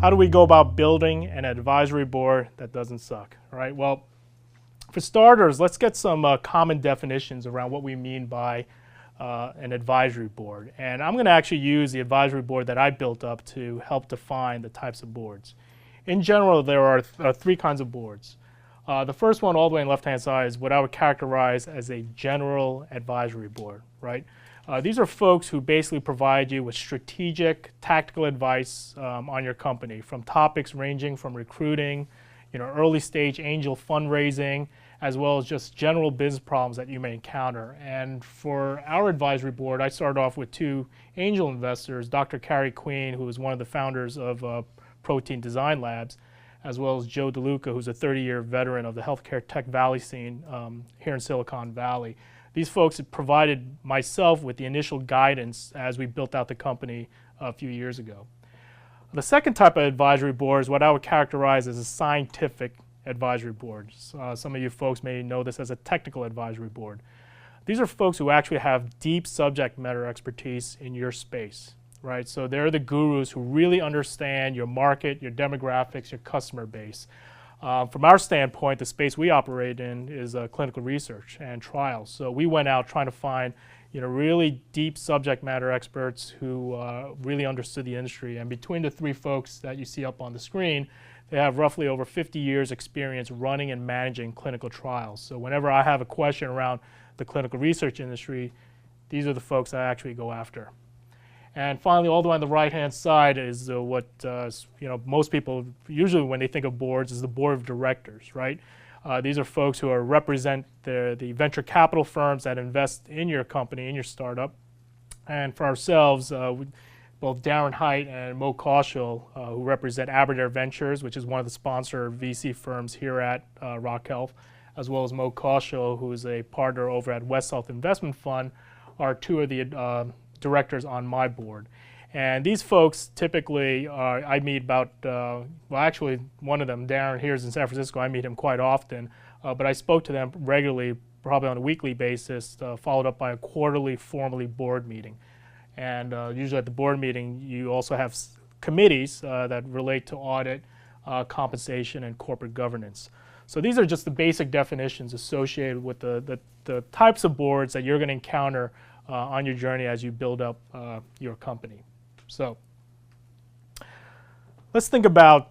How do we go about building an advisory board that doesn't suck? All right, well, for starters, let's get some common definitions around what we mean by an advisory board. And I'm going to actually use the advisory board that I built up to help define the types of boards. In general, there are three kinds of boards. The first one, all the way on the left-hand side, is what I would characterize as a general advisory board, right? These are folks who basically provide you with strategic, tactical advice on your company, from topics ranging from recruiting, early stage angel fundraising, as well as just general business problems that you may encounter. And for our advisory board, I started off with two angel investors, Dr. Carrie Queen, who is one of the founders of Protein Design Labs, as well as Joe DeLuca, who's a 30-year veteran of the healthcare tech valley scene here in Silicon Valley. These folks have provided myself with the initial guidance as we built out the company a few years ago. The second type of advisory board is what I would characterize as a scientific advisory board. Some of you folks may know this as a technical advisory board. These are folks who actually have deep subject matter expertise in your space, right? So they're the gurus who really understand your market, your demographics, your customer base. From our standpoint, the space we operate in is clinical research and trials. So we went out trying to find really deep subject matter experts who really understood the industry. And between the three folks that you see up on the screen, they have roughly over 50 years experience running and managing clinical trials. So whenever I have a question around the clinical research industry, these are the folks I actually go after. And finally, all the way on the right-hand side is what most people usually, when they think of boards, is the board of directors, right? These are folks who represent the venture capital firms that invest in your company, in your startup. And for ourselves, both Darren Haidt and Mo Kaushal, who represent Aberdare Ventures, which is one of the sponsor VC firms here at Rock Health, as well as Mo Kaushal, who is a partner over at West Health Investment Fund, are two of the directors on my board. And these folks typically, I meet about, well actually one of them, Darren, here is in San Francisco, I meet him quite often, but I spoke to them regularly, probably on a weekly basis, followed up by a quarterly formally board meeting. And usually at the board meeting, you also have committees that relate to audit, compensation, and corporate governance. So these are just the basic definitions associated with the types of boards that you're going to encounter on your journey as you build up your company. So let's think about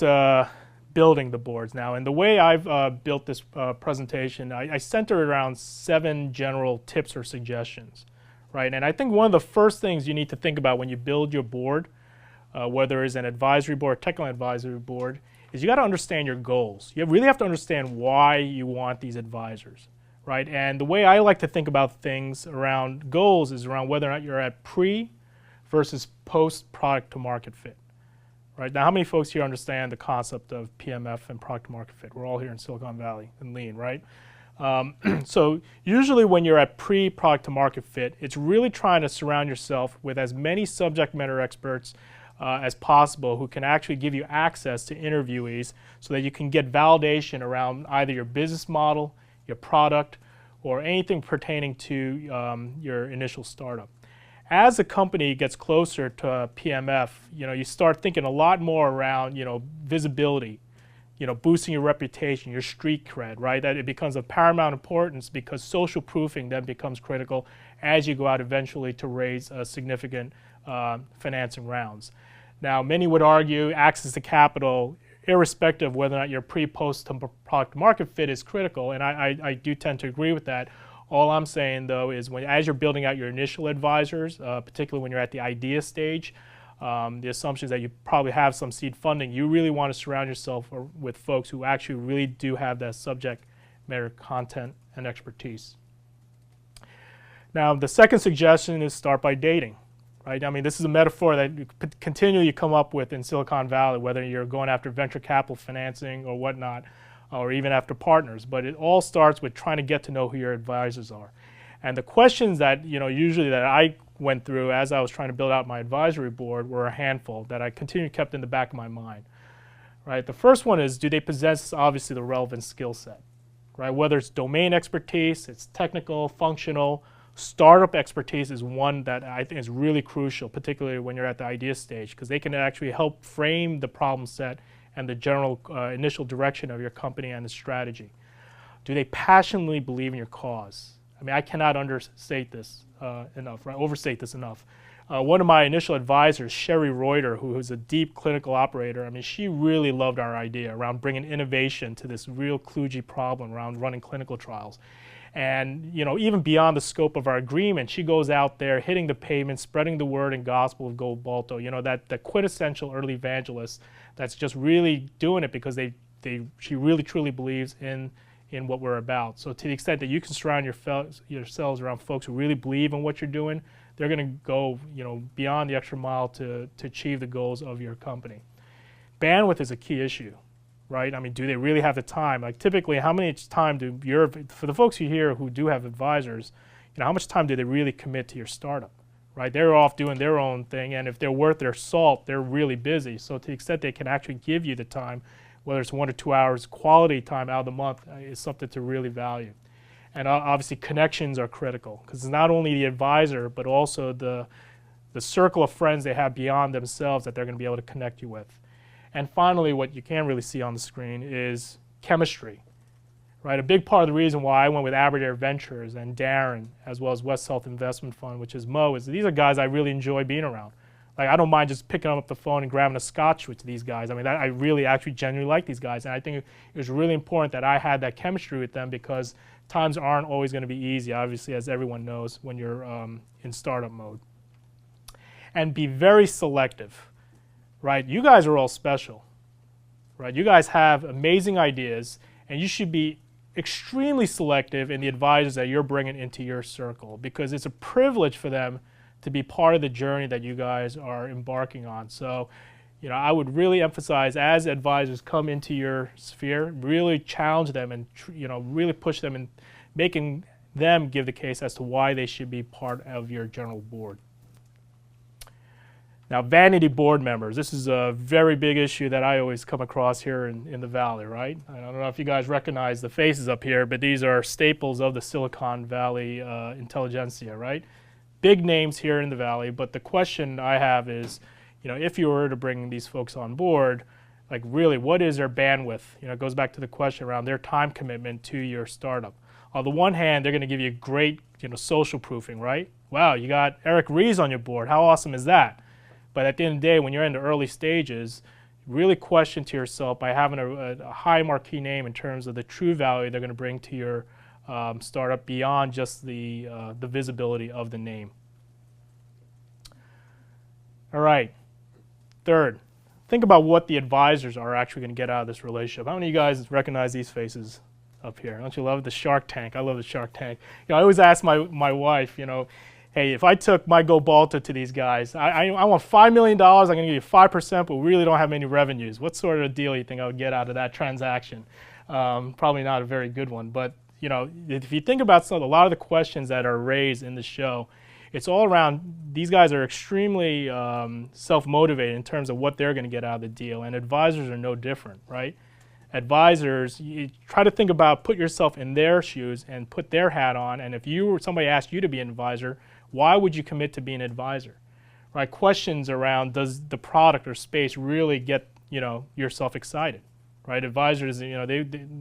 building the boards now. And the way I've built this presentation, I center around 7 general tips or suggestions. Right, and I think one of the first things you need to think about when you build your board, whether it's an advisory board, technical advisory board, is you got to understand your goals. You really have to understand why you want these advisors, right? And the way I like to think about things around goals is around whether or not you're at pre versus post product to market fit, right? Now, how many folks here understand the concept of PMF and product to market fit? We're all here in Silicon Valley and lean, right? So usually when you're at pre-product to market fit, it's really trying to surround yourself with as many subject matter experts as possible who can actually give you access to interviewees so that you can get validation around either your business model, your product, or anything pertaining to your initial startup. As the company gets closer to PMF, you start thinking a lot more around visibility, boosting your reputation, your street cred, right? That it becomes of paramount importance because social proofing then becomes critical as you go out eventually to raise significant financing rounds. Now, many would argue access to capital, irrespective of whether or not your pre-post product market fit is critical, and I do tend to agree with that. All I'm saying, though, is as you're building out your initial advisors, particularly when you're at the idea stage, the assumption is that you probably have some seed funding. You really want to surround yourself with folks who actually really do have that subject matter content and expertise. Now, the second suggestion is start by dating, right? I mean, this is a metaphor that you continually come up with in Silicon Valley, whether you're going after venture capital financing or whatnot, or even after partners. But it all starts with trying to get to know who your advisors are. And the questions that, usually that I went through as I was trying to build out my advisory board were a handful that I continued kept in the back of my mind, right? The first one is, do they possess, obviously, the relevant skill set, right? Whether it's domain expertise, it's technical, functional, Startup expertise is one that I think is really crucial, particularly when you're at the idea stage, because they can actually help frame the problem set and the general initial direction of your company and the strategy. Do they passionately believe in your cause? I mean, I cannot understate this enough, right? Overstate this enough. One of my initial advisors, Sherry Reuter, who is a deep clinical operator, I mean, she really loved our idea around bringing innovation to this real kludgy problem around running clinical trials. And even beyond the scope of our agreement, she goes out there hitting the pavement, spreading the word and gospel of GoBalto. That quintessential early evangelist that's just really doing it because she really truly believes in what we're about. So to the extent that you can surround yourselves around folks who really believe in what you're doing, they're going to go beyond the extra mile to achieve the goals of your company. Bandwidth is a key issue. Right? I mean, do they really have the time? Like typically, how much time for the folks here who do have advisors, how much time do they really commit to your startup? Right? They're off doing their own thing, and if they're worth their salt, they're really busy. So to the extent they can actually give you the time, whether it's 1 or 2 hours, quality time out of the month is something to really value. And obviously, connections are critical because it's not only the advisor, but also the circle of friends they have beyond themselves that they're going to be able to connect you with. And finally, what you can't really see on the screen is chemistry, right? A big part of the reason why I went with Aberdare Ventures and Darren, as well as West Health Investment Fund, which is Mo, is these are guys I really enjoy being around. Like, I don't mind just picking up the phone and grabbing a scotch with these guys. I mean, I really actually genuinely like these guys, and I think it was really important that I had that chemistry with them because times aren't always going to be easy, obviously, as everyone knows when you're in startup mode. And be very selective. Right, you guys are all special, right? You guys have amazing ideas, and you should be extremely selective in the advisors that you're bringing into your circle because it's a privilege for them to be part of the journey that you guys are embarking on. So, I would really emphasize as advisors come into your sphere, really challenge them and really push them in making them give the case as to why they should be part of your general board. Now, Vanity board members, this is a very big issue that I always come across here in the Valley, right? I don't know if you guys recognize the faces up here, but these are staples of the Silicon Valley intelligentsia, right? Big names here in the Valley, but the question I have is, if you were to bring these folks on board, like really, what is their bandwidth? It goes back to the question around their time commitment to your startup. On the one hand, they're going to give you great, social proofing, right? Wow, you got Eric Ries on your board. How awesome is that? But at the end of the day, when you're in the early stages, really question to yourself by having a high marquee name in terms of the true value they're going to bring to your startup beyond just the visibility of the name. All right. Third, think about what the advisors are actually going to get out of this relationship. How many of you guys recognize these faces up here? Don't you love the Shark Tank? I love the Shark Tank. I always ask my wife, hey, if I took my GoBalto to these guys, I want $5 million, I'm going to give you 5%, but we really don't have any revenues. What sort of deal do you think I would get out of that transaction? Probably not a very good one. But if you think about a lot of the questions that are raised in the show, it's all around these guys are extremely self-motivated in terms of what they're going to get out of the deal, and advisors are no different, right? Advisors, you try to think about, put yourself in their shoes and put their hat on, and if somebody asked you to be an advisor, why would you commit to be an advisor? Right? Questions around, does the product or space really get yourself excited? Right? Advisors, a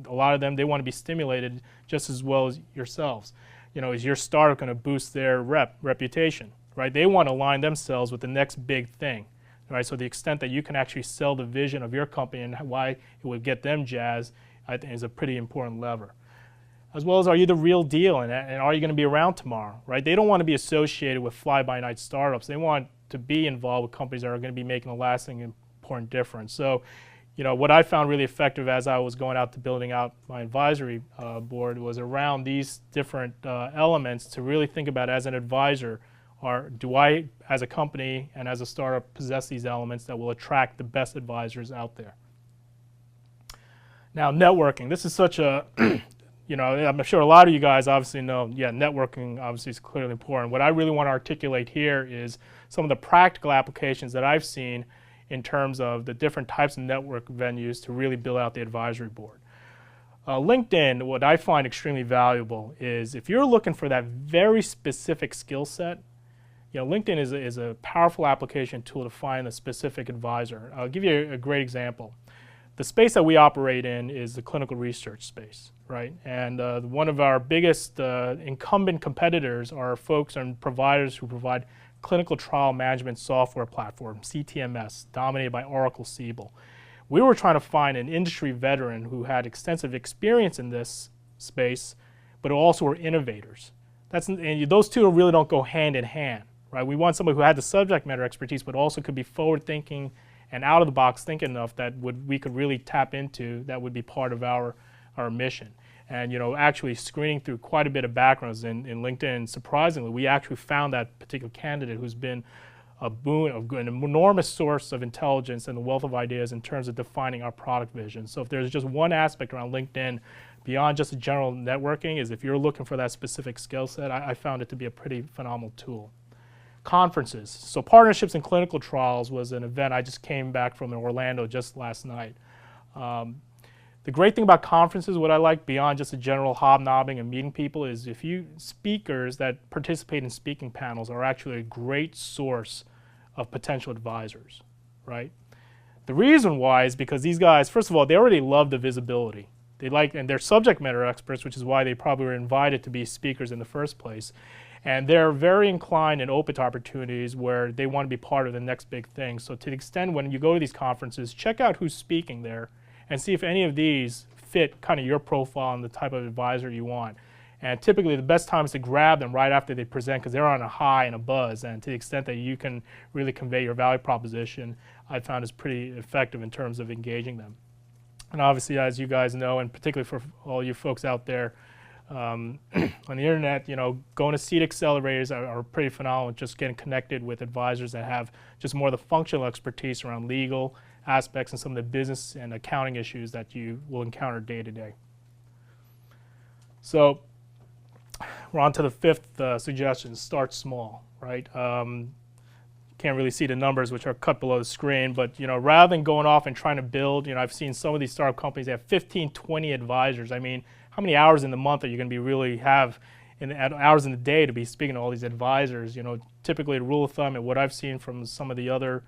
lot of them, they want to be stimulated just as well as yourselves. Is your startup going to boost their reputation? Right? They want to align themselves with the next big thing. Right? So the extent that you can actually sell the vision of your company and why it would get them jazzed, I think is a pretty important lever. As well as, are you the real deal, and are you going to be around tomorrow, right? They don't want to be associated with fly-by-night startups. They want to be involved with companies that are going to be making a lasting, important difference. So, what I found really effective as I was going out to building out my advisory board was around these different elements to really think about as an advisor, do I, as a company and as a startup, possess these elements that will attract the best advisors out there? Now, networking. This is such a I'm sure a lot of you guys obviously know, networking obviously is clearly important. What I really want to articulate here is some of the practical applications that I've seen in terms of the different types of network venues to really build out the advisory board. LinkedIn, what I find extremely valuable is if you're looking for that very specific skill set, LinkedIn is a powerful application tool to find a specific advisor. I'll give you a great example. The space that we operate in is the clinical research space, right? And one of our biggest incumbent competitors are folks and providers who provide clinical trial management software platform, CTMS, dominated by Oracle Siebel. We were trying to find an industry veteran who had extensive experience in this space, but who also were innovators. And those two really don't go hand in hand, right? We want somebody who had the subject matter expertise, but also could be forward-thinking and out-of-the-box thinking enough that we could really tap into, that would be part of our mission. And actually screening through quite a bit of backgrounds in LinkedIn, surprisingly, we actually found that particular candidate who's been a boon, an enormous source of intelligence and a wealth of ideas in terms of defining our product vision. So if there's just one aspect around LinkedIn beyond just a general networking, is if you're looking for that specific skill set, I found it to be a pretty phenomenal tool. Conferences. So partnerships in clinical trials was an event I just came back from in Orlando just last night. The great thing about conferences, what I like beyond just a general hobnobbing and meeting people, is if you speakers that participate in speaking panels are actually a great source of potential advisors, right? The reason why is because these guys, first of all, they already love the visibility. And they're subject matter experts, which is why they probably were invited to be speakers in the first place. And they're very inclined and open to opportunities where they want to be part of the next big thing. So to the extent when you go to these conferences, check out who's speaking there and see if any of these fit kind of your profile and the type of advisor you want. And typically the best time is to grab them right after they present because they're on a high and a buzz. And to the extent that you can really convey your value proposition, I found is pretty effective in terms of engaging them. And obviously, as you guys know, and particularly for all you folks out there, on the internet, going to seed accelerators are pretty phenomenal. Just getting connected with advisors that have just more of the functional expertise around legal aspects and some of the business and accounting issues that you will encounter day to day. So we're on to the fifth suggestion, start small, right? Can't really see the numbers which are cut below the screen, but rather than going off and trying to build, I've seen some of these startup companies, they have 15, 20 advisors. I mean, how many hours in the month are you going to be really have hours in the day to be speaking to all these advisors? Typically the rule of thumb and what I've seen from some of the other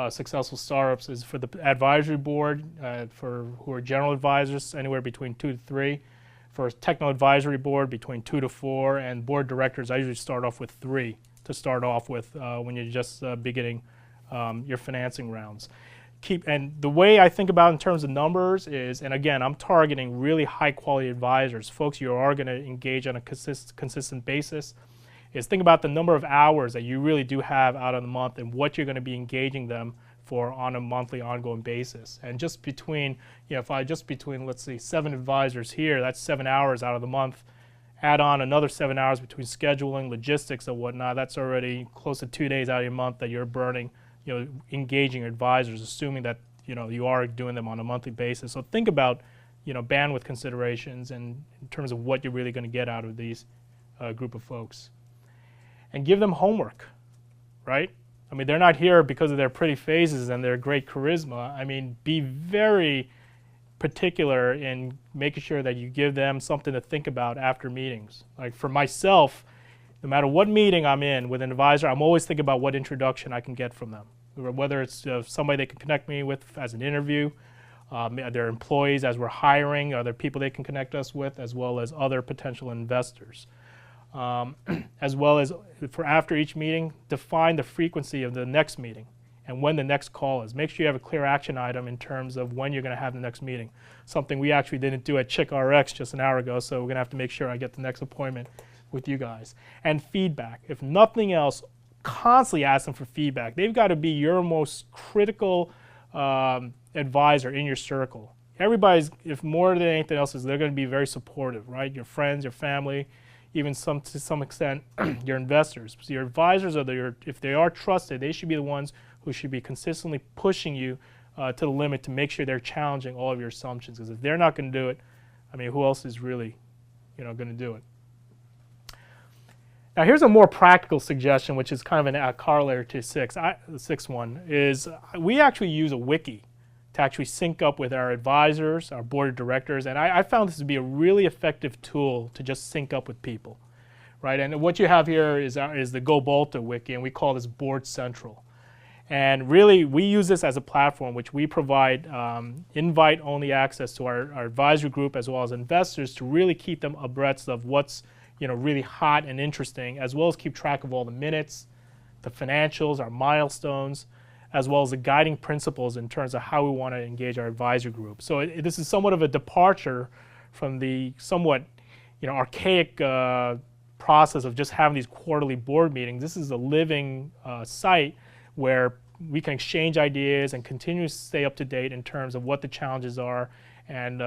successful startups is for the advisory board, who are general advisors, anywhere between 2 to 3. For a technical advisory board, between 2 to 4, and board directors, I usually start off with 3 to start off with when you're just beginning your financing rounds. And the way I think about it in terms of numbers is, and again, I'm targeting really high quality advisors, folks you are going to engage on a consistent basis, is think about the number of hours that you really do have out of the month and what you're going to be engaging them for on a monthly ongoing basis. And just between, let's say 7 advisors here, that's 7 hours out of the month. Add on another 7 hours between scheduling, logistics and whatnot, that's already close to 2 days out of your month that you're burning, engaging advisors, assuming that, you are doing them on a monthly basis. So think about, bandwidth considerations and in terms of what you're really going to get out of these group of folks. And give them homework, right? I mean, they're not here because of their pretty faces and their great charisma. I mean, be very particular in making sure that you give them something to think about after meetings. Like for myself, no matter what meeting I'm in with an advisor, I'm always thinking about what introduction I can get from them. Whether it's somebody they can connect me with as an interview, their employees as we're hiring, other people they can connect us with, as well as other potential investors. As well as for after each meeting, define the frequency of the next meeting and when the next call is. Make sure you have a clear action item in terms of when you're going to have the next meeting. Something we actually didn't do at ChickRx just an hour ago, so we're going to have to make sure I get the next appointment with you guys. And feedback. If nothing else, constantly ask them for feedback. They've got to be your most critical advisor in your circle. Everybody's, if more than anything else, they're going to be very supportive, right? Your friends, your family, even to some extent, your investors. So your advisors, if they are trusted, they should be the ones who should be consistently pushing you to the limit to make sure they're challenging all of your assumptions. Because if they're not going to do it, I mean, who else is really, going to do it? Now, here's a more practical suggestion, which is kind of a corollary to the sixth one, is we actually use a wiki to actually sync up with our advisors, our board of directors. And I found this to be a really effective tool to just sync up with people, right? And what you have here is the GoBalto wiki, and we call this Board Central. And really, we use this as a platform which we provide invite-only access to our advisory group as well as investors to really keep them abreast of what's really hot and interesting, as well as keep track of all the minutes, the financials, our milestones, as well as the guiding principles in terms of how we want to engage our advisory group. So this is somewhat of a departure from the somewhat archaic process of just having these quarterly board meetings. This is a living site where we can exchange ideas and continue to stay up to date in terms of what the challenges are, and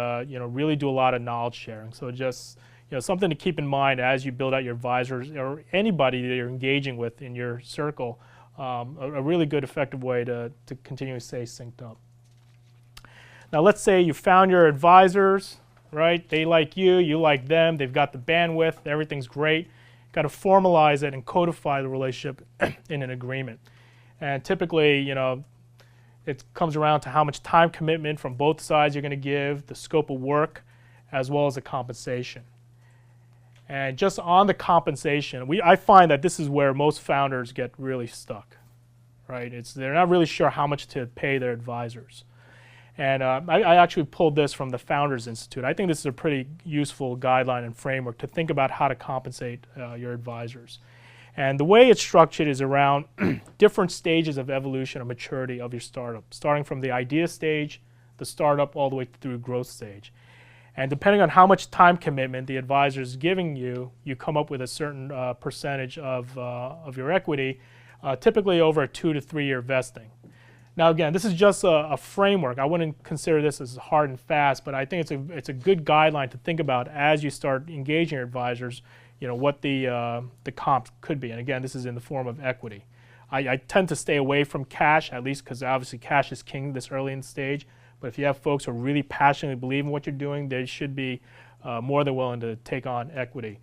really do a lot of knowledge sharing. So just something to keep in mind as you build out your advisors or anybody that you're engaging with in your circle. A really good, effective way to continue to stay synced up. Now, let's say you found your advisors, right? They like you, you like them. They've got the bandwidth. Everything's great. Got to formalize it and codify the relationship in an agreement. And typically, it comes around to how much time commitment from both sides you're going to give, the scope of work, as well as the compensation. And just on the compensation, I find that this is where most founders get really stuck, right? They're not really sure how much to pay their advisors. And I actually pulled this from the Founders Institute. I think this is a pretty useful guideline and framework to think about how to compensate your advisors. And the way it's structured is around different stages of evolution or maturity of your startup, starting from the idea stage, the startup, all the way through growth stage. And depending on how much time commitment the advisor is giving you, you come up with a certain percentage of your equity, typically over a 2 to 3 year vesting. Now again, this is just a framework. I wouldn't consider this as hard and fast, but I think it's a good guideline to think about as you start engaging your advisors, what the comp could be. And again, this is in the form of equity. I tend to stay away from cash, at least because obviously cash is king this early in the stage. But if you have folks who really passionately believe in what you're doing, they should be more than willing to take on equity.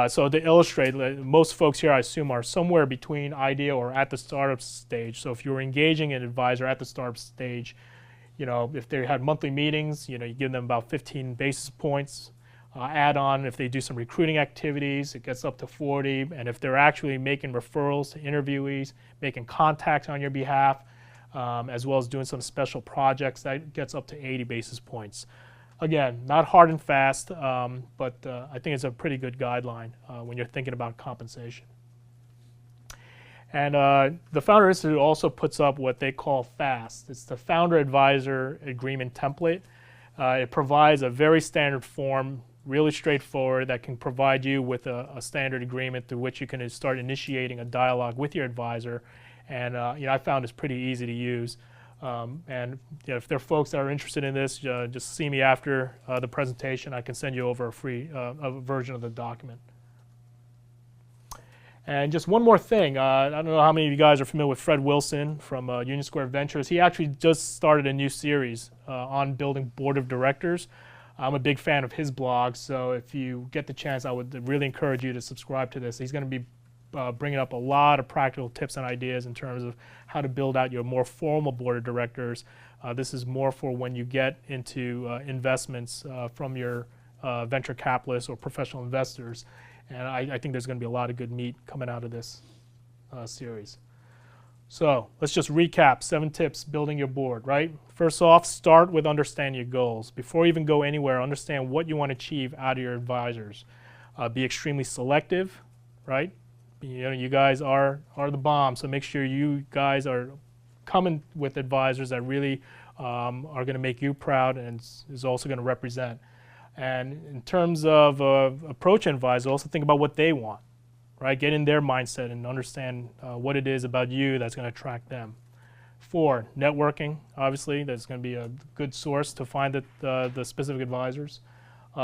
So to illustrate, most folks here I assume are somewhere between idea or at the startup stage. So if you're engaging an advisor at the startup stage, if they had monthly meetings, you give them about 15 basis points. Add on if they do some recruiting activities, it gets up to 40. And if they're actually making referrals to interviewees, making contacts on your behalf, as well as doing some special projects, that gets up to 80 basis points. Again, not hard and fast, but I think it's a pretty good guideline when you're thinking about compensation. And the Founder Institute also puts up what they call FAST. It's the Founder Advisor Agreement Template. It provides a very standard form, really straightforward, that can provide you with a standard agreement through which you can start initiating a dialogue with your advisor. And I found it's pretty easy to use. And if there are folks that are interested in this, just see me after the presentation. I can send you over a free version of the document. And just one more thing. I don't know how many of you guys are familiar with Fred Wilson from Union Square Ventures. He actually just started a new series on building board of directors. I'm a big fan of his blog, so if you get the chance, I would really encourage you to subscribe to this. He's going to be bringing up a lot of practical tips and ideas in terms of how to build out your more formal board of directors. This is more for when you get into investments from your venture capitalists or professional investors. And I think there's going to be a lot of good meat coming out of this series. So let's just recap 7 tips building your board, right? First off, start with understanding your goals. Before you even go anywhere, understand what you want to achieve out of your advisors. Be extremely selective, right? You guys are the bomb, so make sure you guys are coming with advisors that really are going to make you proud and is also going to represent. And in terms of approach advisors, also think about what they want, right? Get in their mindset and understand what it is about you that's going to attract them. 4, networking. Obviously, that's going to be a good source to find the specific advisors.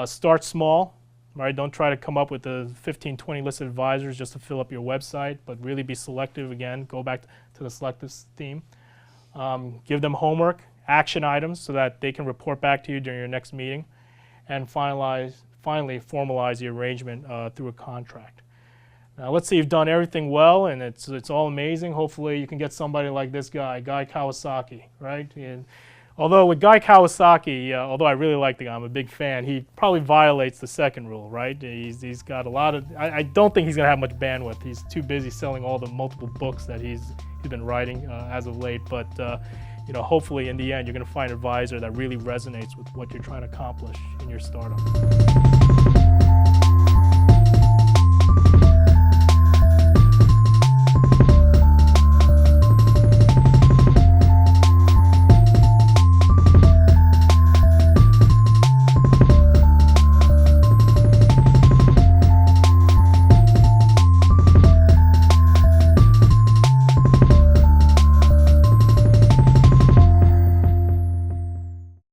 Start small. Right? Don't try to come up with the 15, 20 listed advisors just to fill up your website, but really be selective again. Go back to the selective theme. Give them homework, action items so that they can report back to you during your next meeting. And finally, formalize the arrangement through a contract. Now, let's say you've done everything well and it's all amazing. Hopefully, you can get somebody like this guy, Guy Kawasaki, right? And Although with Guy Kawasaki, although I really like the guy, I'm a big fan, he probably violates the second rule, right? He's got a lot of, I don't think he's going to have much bandwidth. He's too busy selling all the multiple books that he's been writing as of late. But you know, hopefully in the end, you're going to find an advisor that really resonates with what you're trying to accomplish in your startup.